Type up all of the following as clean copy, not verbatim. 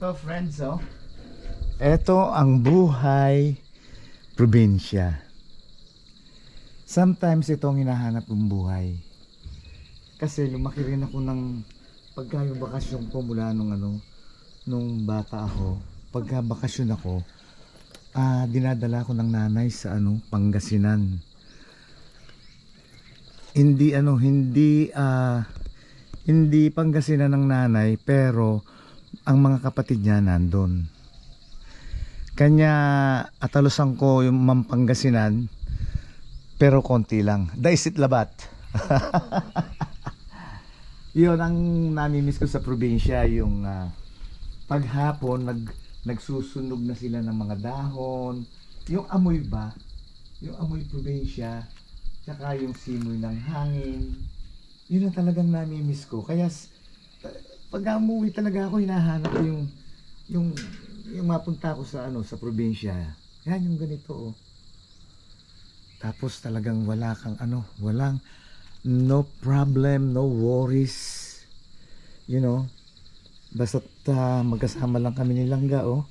Ito friends, oh. Ito ang buhay probinsya. Sometimes ito ang hinahanap kong buhay. Kasi lumaki rin ako ng pagka yung bakasyon ko mula nung bata ako. Pagka bakasyon ako, dinadala ko ng nanay sa Pangasinan. Hindi Pangasinan ng nanay, pero ang mga kapatid niya nandun. Kanya atalusan ko yung Pangasinan, pero konti lang. Daisit labat. Yun ang namimiss ko sa probinsya, yung paghapon nagsusunog na sila ng mga dahon, yung amoy ba, yung amoy probinsya, tsaka yung simoy ng hangin. Yun ang talagang namimiss ko. Kaya pag umuwi talaga ako, hinahanap ko yung mapunta ko sa probinsya. Yan yung ganito, oh. Tapos talagang walang no problem, no worries. You know, basta't magkasama lang kami ni Langga, oh.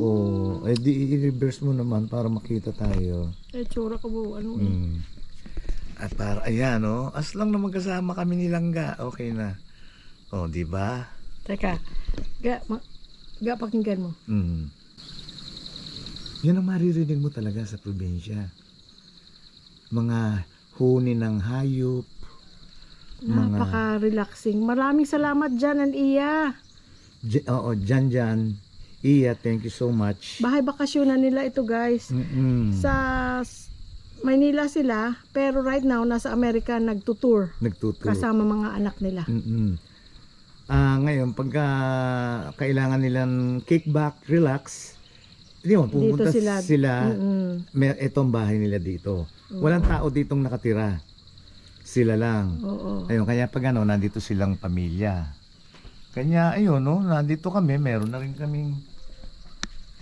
Oh, di i-reverse mo naman para makita tayo. Tsura ka po, At para ayan, oh, as lang na magkasama kami ni Langga, okay na. Oh, di ba? Teka, pakinggan mo. Yan ang maririnig mo talaga sa probinsya. Mga huni ng hayop. Napaka-relaxing. Maraming salamat Jan and Iya. Oo, Jan. Iya, thank you so much. Bahay bakasyonan nila ito, guys. Sa Maynila sila, pero right now nasa Amerika nagtutour. Kasama mga anak nila. Ngayon, pagka kailangan nilang kickback, relax, pupunta sila itong bahay nila dito. Walang tao ditong nakatira. Sila lang. Ayun, kaya pag nandito silang pamilya. Kanya, ayun, nandito kami, meron na rin kaming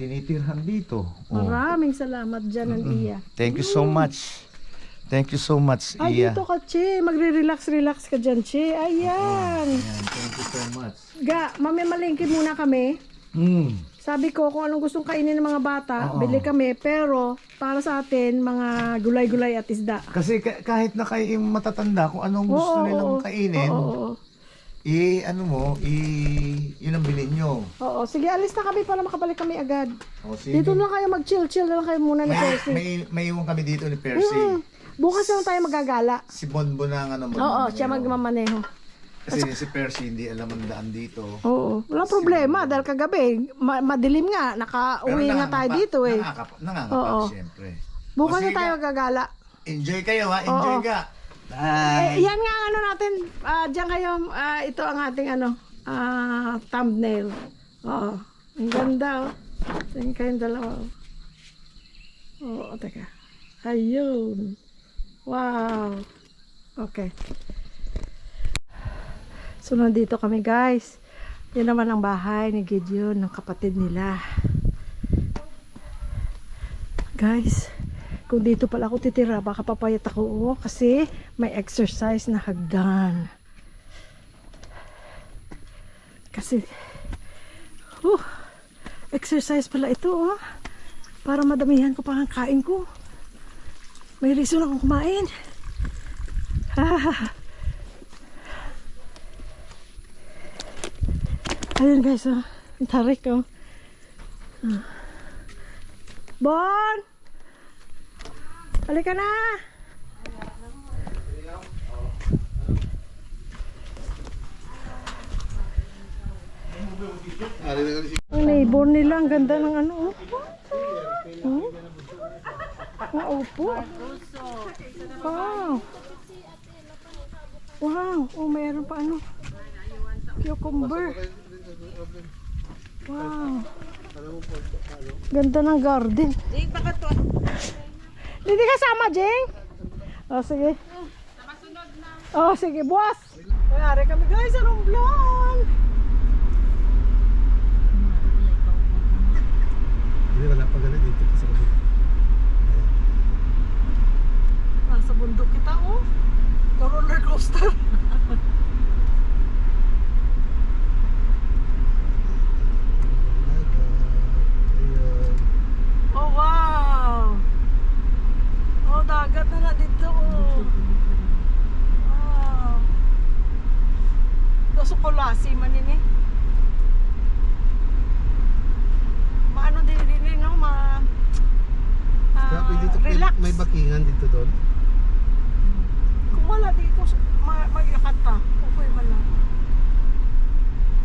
tinitirhan dito. Maraming salamat dyan, Iya. Thank you so much. Thank you so much, Ay, Iya. dito ka, Che. Magre-relax ka dyan, Che. Ayan. Thank you so much. Mamimalingki muna kami. Sabi ko, kung anong gustong kainin ng mga bata, bili kami. Pero, para sa atin, mga gulay-gulay at isda. Kasi kahit na kayo yung matatanda, kung anong gusto nilang kainin, yun ang bilhin nyo. Oo, sige, alis na kami para makabalik kami agad. Sige. Dito na kayo mag-chill na lang kayo muna ni Percy. May iwan kami dito ni Percy. Bukas na tayo magagala. Si Bonbon ang Oo, siya magmamaneho. Kasi si Percy hindi alam ang daan dito. Oo, walang problema dahil kagabi, madilim nga, nakauwi nga tayo dito eh. Nangangapa, siyempre. Bukas na tayo magagala. Enjoy kayo ha, enjoy ka. Yan nga ang natin, diyan kayo, ito ang ating thumbnail. Oo, ang ganda, oh. Tingin kayong dalawa. Oo, teka. Ayun. Wow. Okay. So, nandito kami, guys. Yan naman ang bahay ni Gideon, ng kapatid nila. Guys, kung dito pala ako titira, baka papayat ako, kasi may exercise na hagdan. Kasi, exercise pala ito, para madamihan ko pa ang kain ko. May reason akong kumain. Ayun guys, ang tarik, Bon! Halika na! Ang neighbor nila, ang ganda ng upo. Wow! Wow! Oh, mayroon pa cucumber. Wow! Ganda ng garden. Jing, baka to. Hindi kasama, Jing? Oh, sige. Nakasunod na. Oh, sige, buwas. Mayari kami, guys, sa Romblon. Hindi, wala pa galit dito sa bundok. Nasa bundok kita, roller coaster. parkingan dito doon. Kung wala dito, mag-ikat pa. Okay, wala.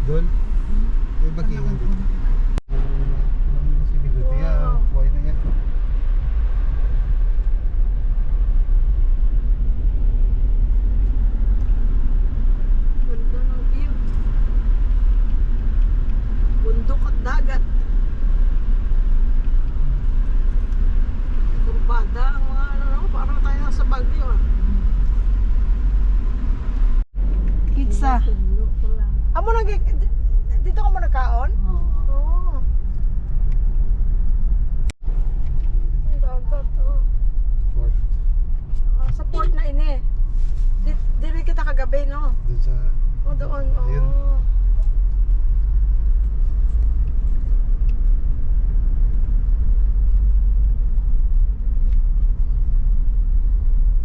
Doon. May parkingan dito. Si Bigotia, buhay na yan. Ganda ng view. Bundok at dagat. Kurbada ang mga ano, parang tayo nasa Baguio ah. Pizza. Amo nag dito ka mo nagkaon? Oo. Ang dagat oh. Port. Sa port na ini. Dili kita kagabi no. Doon sa... O doon. Ayun. Oh.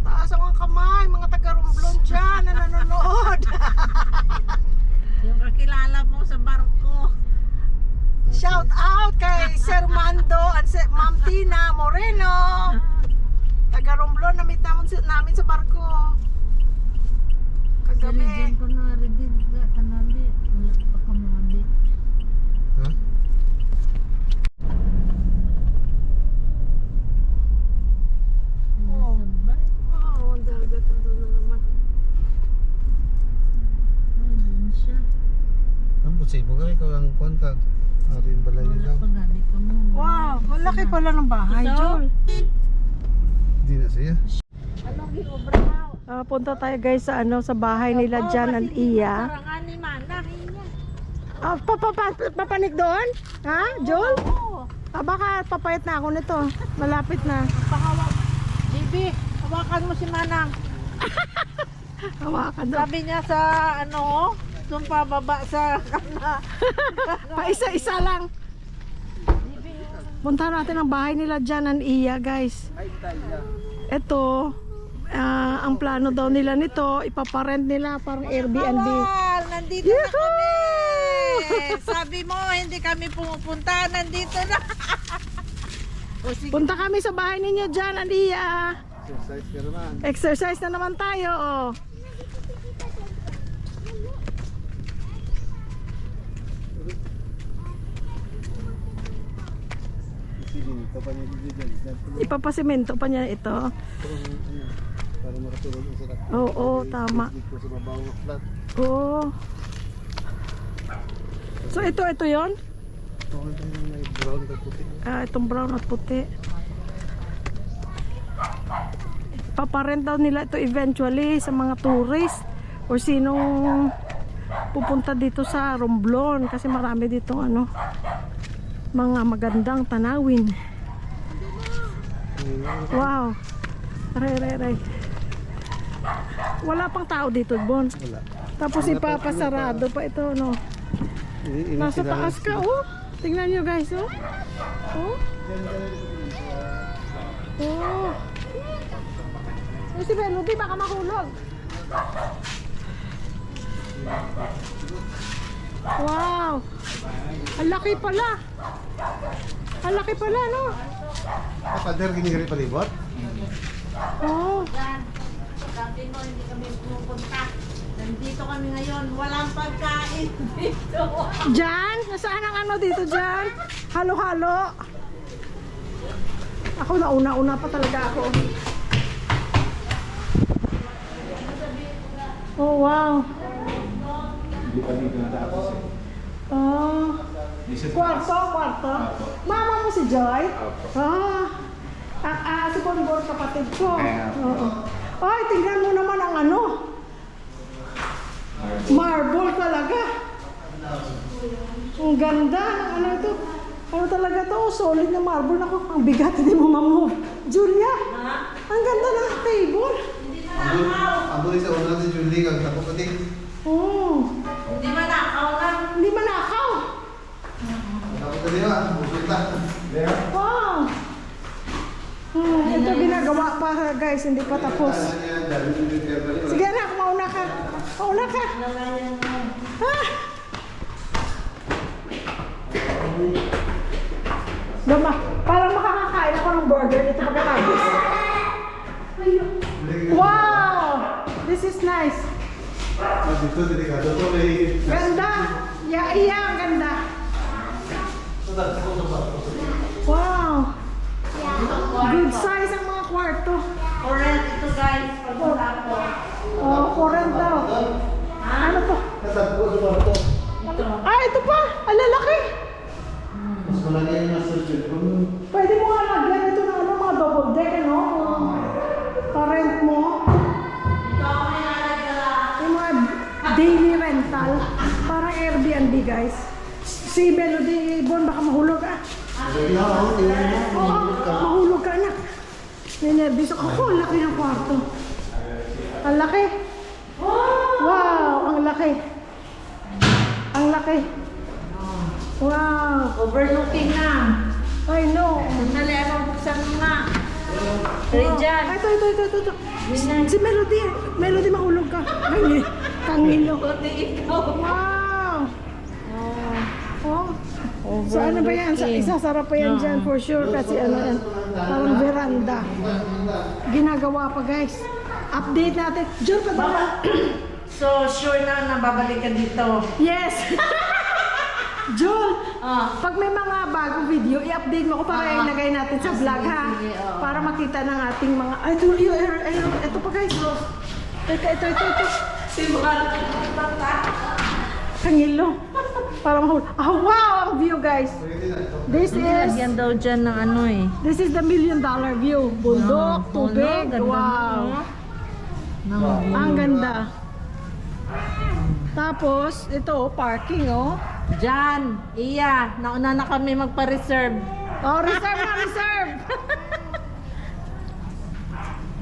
Taas ang mga kamay, mga taga-Romblon dyan na nanonood. Yung kakilala mo sa barko. Shout out kay Sir Mando at si Ma'am Tina Moreno. Taga-Romblon, na-meet namin sa barko. Kagabi. Diyan ko na rin kanabi. Wala pa kamabi. Ha? Oh. Sabay. Wow, ang dagat. Ang doon na naman. Ay, din siya. Ang pusibo ka, ikaw ang kontak. Arin balay Wala nila. pa gabi ka mo. Wow, malaki pala ng bahay, Ito? Jol. Di na siya. Anong giobra na? Punta tayo guys sa ano sa bahay nila Jan and Iya. Parangan ni Mana. Papanik doon? Ha, Jol? Oo. Baka papayat na ako nito. Malapit na. Pahawak. JB, hawakan mo si Manang. Hawakan doon. Sabi niya sa ano, doon pababa sa kana. Pa-isa-isa lang. Punta natin ang bahay nila Jan and Iya, guys. Ito, ang plano daw nila nito, ipaparent nila parang Airbnb. Bawal, nandito na kami. Sabi mo, hindi kami pumupunta. Nandito na. O sige. Punta kami sa bahay ninyo Jan and Iya. Exercise ka naman. Exercise na naman tayo, oh. Sisinito pa niya dito dyan. Ipapasimento pa niya ito. Para makatulog ang sarap. Oo, tama. Dito sa babaw ng flat. Oo. So ito yon. Ito yung may brown at puti. Itong brown at puti. Paparent daw nila ito eventually sa mga tourist or sinong pupunta dito sa Romblon kasi marami dito ano mga magandang tanawin. Wow. Aray. Wala pang tao dito, Bon. Wala. Tapos ipapasarado pa ito, no? Nasa taas ka, oh. Tingnan nyo, guys, oh. Oh. Oh. Si Melody, baka mahulog. Wow. Ang laki pala. Ang laki pala, no? Pader, ginigari palibot? Oh. Sabi mo, hindi kami pumupunta. Nandito kami ngayon. Walang pagkain dito. Jan, nasaan ang ano dito, Jan? Halo-halo. Ako nauna pa talaga ako. Oh, wow. Hindi pa dito natapos eh. Oh. Kwarto. Mama mo si Joy? Si Bonbor, kapatid ko. Oo. Ay, tingnan mo naman ang ano. Marble talaga. Ang ganda ng ano ito. Ano talaga to? Solid na marble. Ako, ang bigat, hindi mo mamove. Julia, ang ganda ng table. Amo sa una si Julie kag tako pati. Oh. Hindi manakaw na. Hindi manakaw. Tako pati ba? Busog ta. Wow. Ito ginagawa pa guys, hindi pa tapos. Sige anak, mauna ka. Mauna ka. Ah! Parang makakakain ako ng burger dito pagkatapos. Wow! This is nice. Dito, delikado to. May... Ganda! Iya, ang ganda. Wow! Good size ang mga kwarto. For rent ito guys, pagpunta po. Oh, for rent daw. Ano to? Natagpo sa kwarto. Ah, ito pa! Ang lalaki! Mas malaki yung master bedroom. Pwede mo nga lagyan ito ng ano, mga double deck, ano? Pa-rent mo. Yung mga daily rental. Parang Airbnb, guys. Si Melody Ibon, baka mahulog ah. Oo, mahulog ka anak. Ninervous ako. Ako, ang laki ng kwarto. Ang laki. Wow, ang laki. Ang laki. Wow. Overlooking na. I know. Sandali, anong buksan mo nga? Rijan. Ay, ito. Si Melody. Melody, mahulog ka. Ay, kangilo. Buti ikaw. Wow. Oh. So ano ba yan? Isasara pa yan dyan for sure kasi ano yan. Parang veranda. Ginagawa pa guys. Update natin. Jor pa ba? So, sure na babalik ka dito. Yes! Jol, Ah. pag may mga bagong video, i-update mo ko para ilagay natin sa vlog ha. sige, oo. Para makita ng ating mga... Ay, ito pa guys. Ito. Si Mahal. Kangilo. Parang mahul. Wow! Ang view guys. This is... Lagyan daw dyan ng ano eh. This is the $1 million view. Bundok, Oh, tubig. ganda Wow. Ang ganda. Tapos, ito, parking, oh. Dyan, iya, nauna na kami magpa-reserve. Oh, reserve.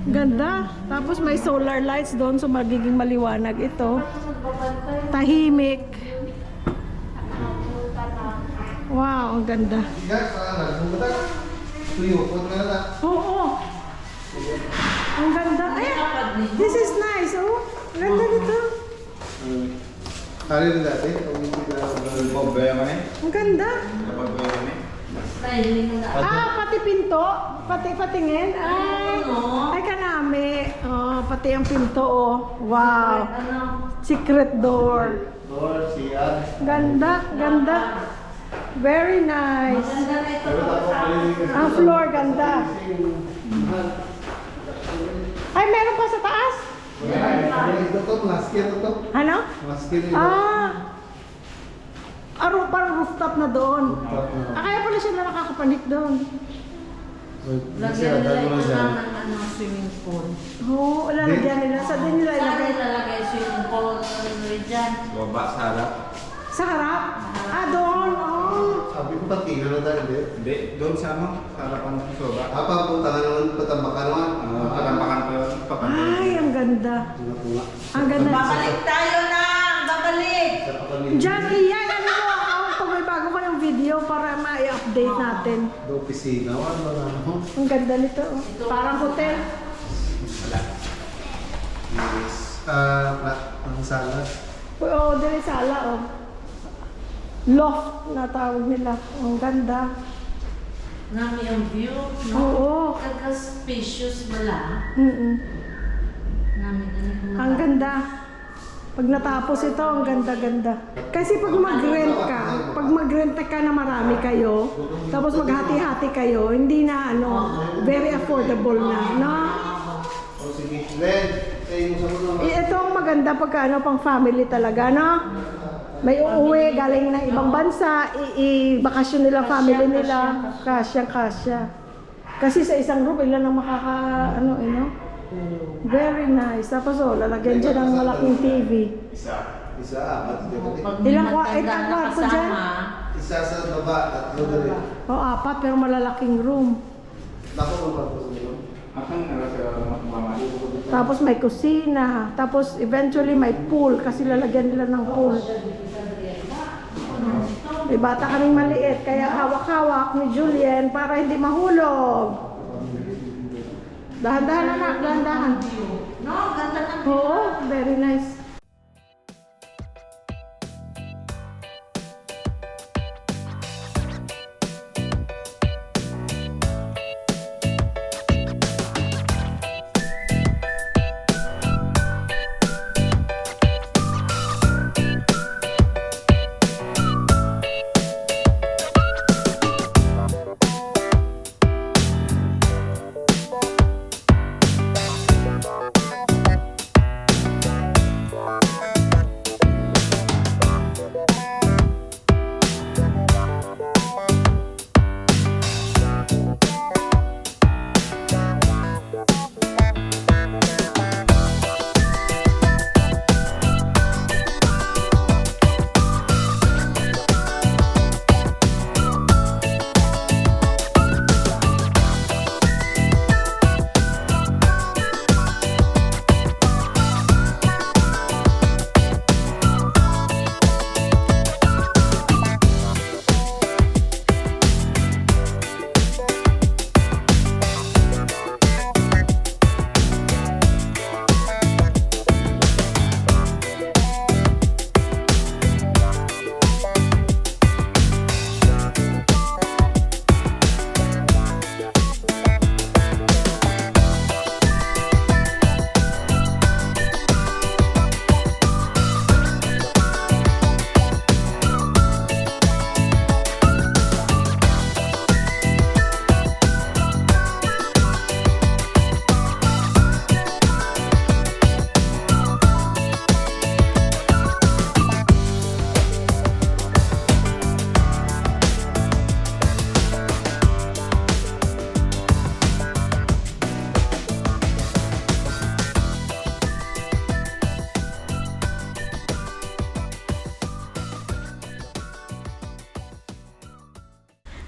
Ganda. Tapos may solar lights doon, so magiging maliwanag ito. Tahimik. Wow, ang ganda. Oo. Ang ganda. Ay, this is nice, oh. Ang ganda nito. Hari na dati, kung hindi na... Ang ganda. Pati pinto. Patingin. Ay kanami. Oh, pati ang pinto, oh. Wow. Secret door. Ganda. Very nice. Ang floor, ganda. Ay, meron pa sa taas? Ito to, maskir to. Ano? Maskir yun. Parang rooftop na doon. Kaya pala siya na nakakapanik doon. Lagyan nila ito lang ng ano, swimming pool. Oo, lalagyan nila. Sa din nila Saan ilagay. nilalagay swimming pool? Rijan. Sa harap? Doon. Oh. Sabi ko pati, ano na hindi? Hindi, doon sa ano, sa harapan ng soba. Papunta ka naman, patambakan naman. Patampakan ko yun, Ay, ang ganda. Ang ganda. Babalik tayo na! Babalik! Jackie, yan. Ano mo? Pag may bago kayong video para ma-update natin. Do opisina, wala ano. Ang ganda nito. Oh. Parang hotel. Ang sala. Oo, dili sala. Oh. Loft na tawag nila. Ang ganda. Nami ang view, no? Oo. Kaka-spacious wala. Nami Ang ganda. Pag natapos ito, ang ganda-ganda. Kasi pag mag-rent ka na marami kayo, tapos maghati-hati kayo, hindi na very affordable na, no? O sige, Len, kayo mo sa muna. Ito ang maganda pagka pang family talaga, no? May uuwi, galing ng ibang bansa, i-bakasyon nila, family nila, kasya. Kasi sa isang group, ilan ang Very nice. Tapos lalagyan dyan ng malaking TV. Isa, apat. Ilang ang kwarto dyan? Isa sa baba, tatlo na rin. Apat, pero malalaking room. Nako kung tapos nyo. Akang sa mga Tapos may kusina. Tapos eventually may pool kasi lalagyan nila ng pool. May bata kaming maliit, kaya hawak-hawak ni Julien para hindi mahulog. Dahan-dahan anak, dahan-dahan. No, ganda ng Oo, very nice.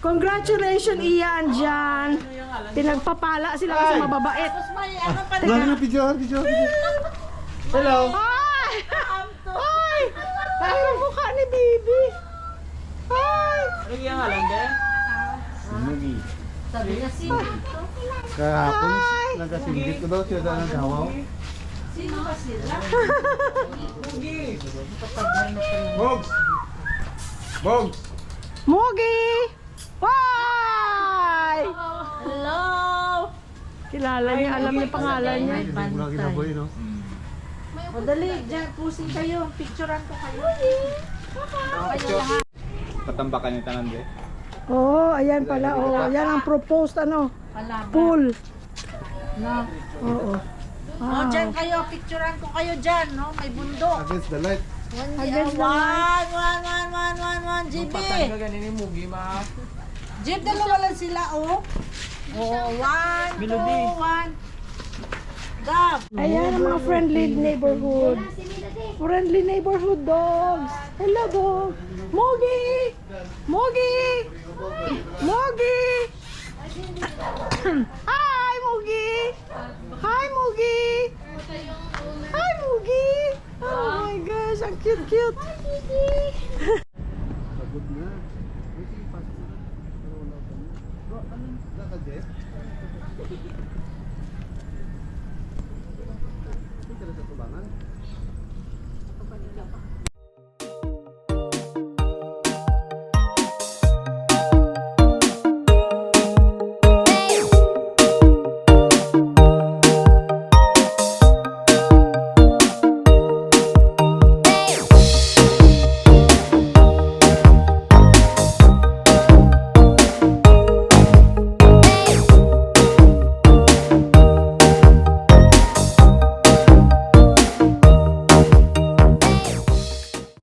Congratulations, Ian, dyan. Pinagpapala sila kasi mababait. Tapos may ano pa Wala na video. Hello. Ay! Ay! Ay, ang mukha ni Bibi. Ay! Kahapon, nagkasinggit ko daw siya na naghawaw. Bogs! Bogs! Mogi! Why? Hello! Kilala niya, alam niya pangalan niya. Hindi mo lang kinaboy, no? O dali, dyan, pusin kayo. Picturean ko kayo. Patambakan yung tanan de. Oh, ayan pala. Oh, yan ang proposed ano, pool. No. Oo. O dyan kayo, picturean ko kayo dyan, no? May bundok. Against the light. Against the light. One, GB. Jeep, dalawa lang sila, oh. Oh, 1, 2, 1. Gab. Ayan ang mga friendly neighborhood. Friendly neighborhood dogs. Hello, dog. Mogi! Mogi! Mogi! Hi, Mogi! Hi, Mogi! Hi, Mogi! Oh my gosh, ang cute-cute.